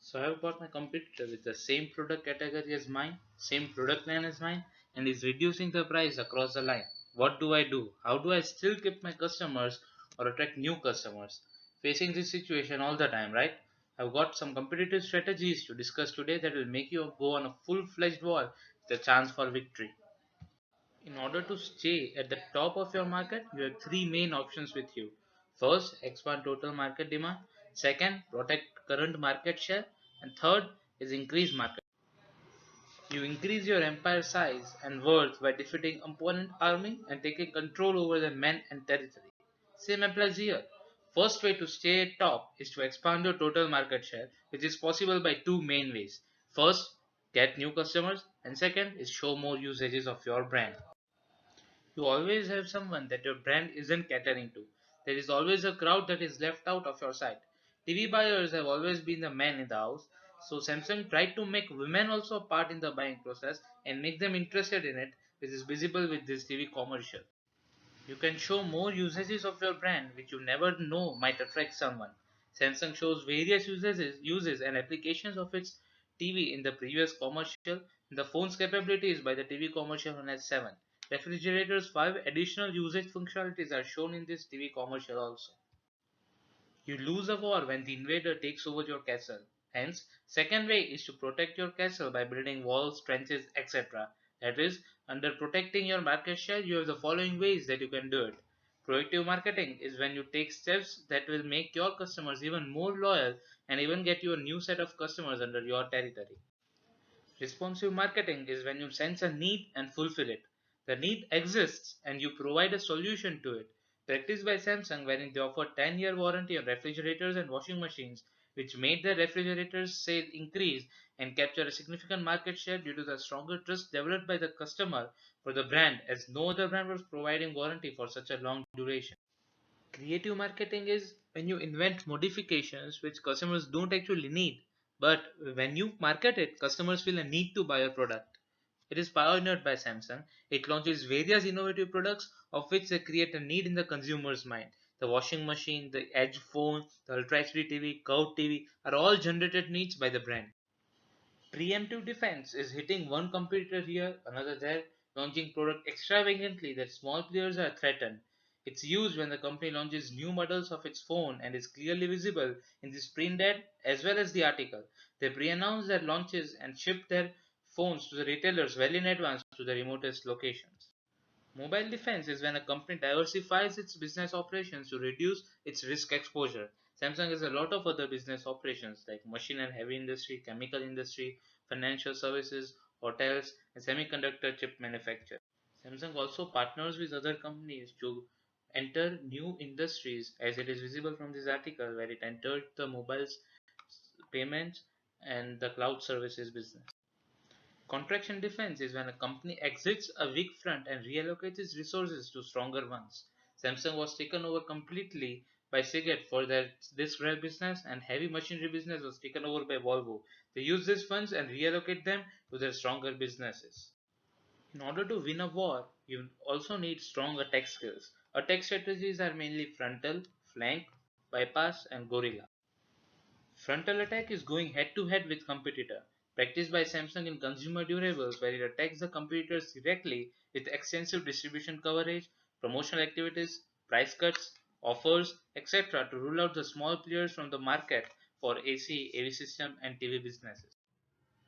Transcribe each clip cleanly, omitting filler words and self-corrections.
So I've got my competitor with the same product category as mine, same product line as mine, and is reducing the price across the line. What do I do? How do I still keep my customers or attract new customers? Facing this situation all the time, right? I've got some competitive strategies to discuss today that will make you go on a full-fledged war with a chance for victory. In order to stay at the top of your market, you have three main options with you. First, expand total market demand. Second, protect current market share. And third is increase market. You increase your empire size and worth by defeating opponent army and taking control over the men and territory. Same applies here. First way to stay at top is to expand your total market share, which is possible by two main ways. First, get new customers, and second is show more usages of your brand. You always have someone that your brand isn't catering to. There is always a crowd that is left out of your site. TV buyers have always been the men in the house, so Samsung tried to make women also a part in the buying process and make them interested in it, which is visible with this TV commercial. You can show more usages of your brand which you never know might attract someone. Samsung shows various uses and applications of its TV in the previous commercial. The phone's capabilities by the TV commercial on S7. Refrigerators 5 additional usage functionalities are shown in this TV commercial also. You lose a war when the invader takes over your castle. Hence, second way is to protect your castle by building walls, trenches, etc. That is, under protecting your market share, you have the following ways that you can do it. Proactive marketing is when you take steps that will make your customers even more loyal and even get you a new set of customers under your territory. Responsive marketing is when you sense a need and fulfill it. The need exists and you provide a solution to it. Practiced by Samsung, wherein they offer 10-year warranty on refrigerators and washing machines, which made their refrigerators sale increase and capture a significant market share due to the stronger trust developed by the customer for the brand, as no other brand was providing warranty for such a long duration. Creative marketing is when you invent modifications which customers don't actually need, but when you market it, customers feel a need to buy a product. It is pioneered by Samsung. It launches various innovative products of which they create a need in the consumer's mind. The washing machine, the Edge phone, the Ultra HD TV, Curved TV are all generated needs by the brand. Preemptive defense is hitting one competitor here, another there, launching product extravagantly that small players are threatened. It's used when the company launches new models of its phone and is clearly visible in the screen ad as well as the article. They pre-announce their launches and ship their phones to the retailers well in advance to the remotest locations. Mobile defense is when a company diversifies its business operations to reduce its risk exposure. Samsung has a lot of other business operations like machine and heavy industry, chemical industry, financial services, hotels, and semiconductor chip manufacture. Samsung also partners with other companies to enter new industries as it is visible from this article where it entered the mobiles payments and the cloud services business. Contraction defense is when a company exits a weak front and reallocates its resources to stronger ones. Samsung was taken over completely by Seagate for their disk drive business, and heavy machinery business was taken over by Volvo. They use these funds and reallocate them to their stronger businesses. In order to win a war, you also need strong attack skills. Attack strategies are mainly frontal, flank, bypass, and guerrilla. Frontal attack is going head to head with competitor, practiced by Samsung in consumer durables where it attacks the competitors directly with extensive distribution coverage, promotional activities, price cuts, offers, etc. to rule out the small players from the market for AC, AV system and TV businesses.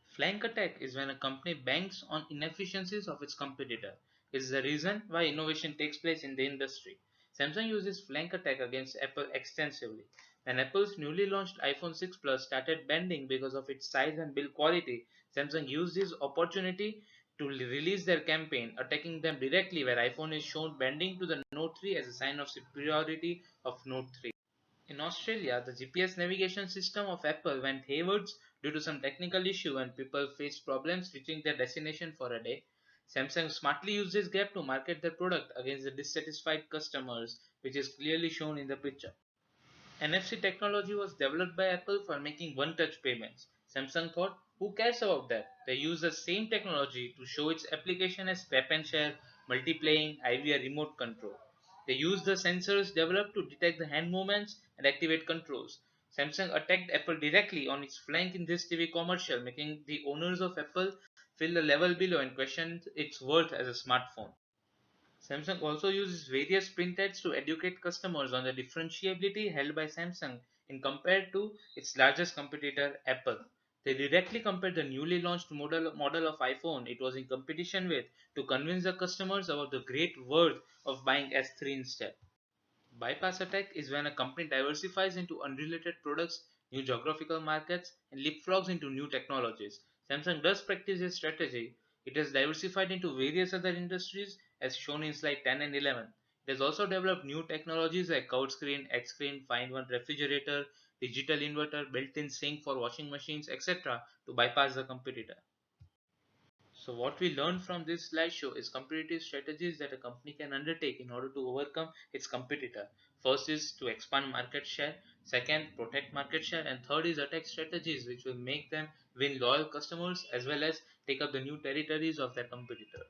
Flank attack is when a company banks on inefficiencies of its competitor. It is the reason why innovation takes place in the industry. Samsung uses flank attack against Apple extensively. When Apple's newly launched iPhone 6 Plus started bending because of its size and build quality, Samsung used this opportunity to release their campaign, attacking them directly where iPhone is shown bending to the Note 3 as a sign of superiority of Note 3. In Australia, the GPS navigation system of Apple went haywire due to some technical issue and people faced problems reaching their destination for a day. Samsung smartly used this gap to market their product against the dissatisfied customers, which is clearly shown in the picture. NFC technology was developed by Apple for making one-touch payments. Samsung thought, who cares about that? They used the same technology to show its application as tap and share, multiplaying, IVR remote control. They used the sensors developed to detect the hand movements and activate controls. Samsung attacked Apple directly on its flank in this TV commercial, making the owners of Apple feel a level below and question its worth as a smartphone. Samsung also uses various print ads to educate customers on the differentiability held by Samsung in compared to its largest competitor, Apple. They directly compared the newly launched model of iPhone it was in competition with to convince the customers about the great worth of buying S3 instead. Bypass attack is when a company diversifies into unrelated products, new geographical markets, and leapfrogs into new technologies. Samsung does practice this strategy. It has diversified into various other industries as shown in slide 10 and 11. It has also developed new technologies like curved screen, X screen, Find One refrigerator, digital inverter, built-in sink for washing machines, etc. to bypass the competitor. So what we learned from this slideshow is competitive strategies that a company can undertake in order to overcome its competitor. First is to expand market share, second protect market share, and third is attack strategies which will make them win loyal customers as well as take up the new territories of their competitors.